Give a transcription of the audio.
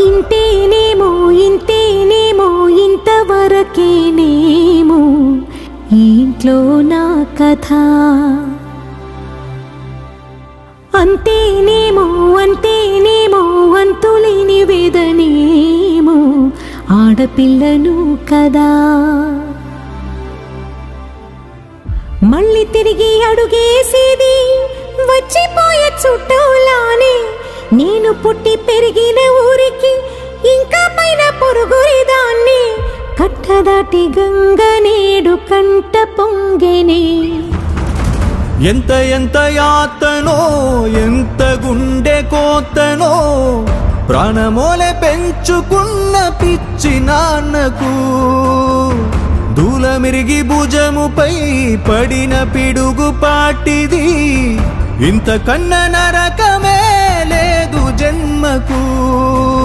ఇంతేనేమో ఇంతేనేమో ఇంతవరకేనేమో ఇంట్లో నా కథ అంతేనేమో అంతేనేమో అంతులేని వేదనేమో ఆడపిల్లను కదా మళ్ళీ తిరిగి అడుగేసేది వచ్చిపోయే చుట్టూలానే నేను పుట్టి పెరిగిన ఊరికి ఇంకా పైన పొరుగురిదాన్ని కట్టదాటి గంగ నేడు కంట పొంగెనే ఎంత ఎంత యాతనో ఎంత గుండె కోతనో ప్రాణమోలే పెంచుకున్న పిచ్చి నాన్నకు దూలమిరిగి భుజముపై పడిన పిడుగు పాటిది ఇంతకన్నా నరకమే లేదు జన్మకు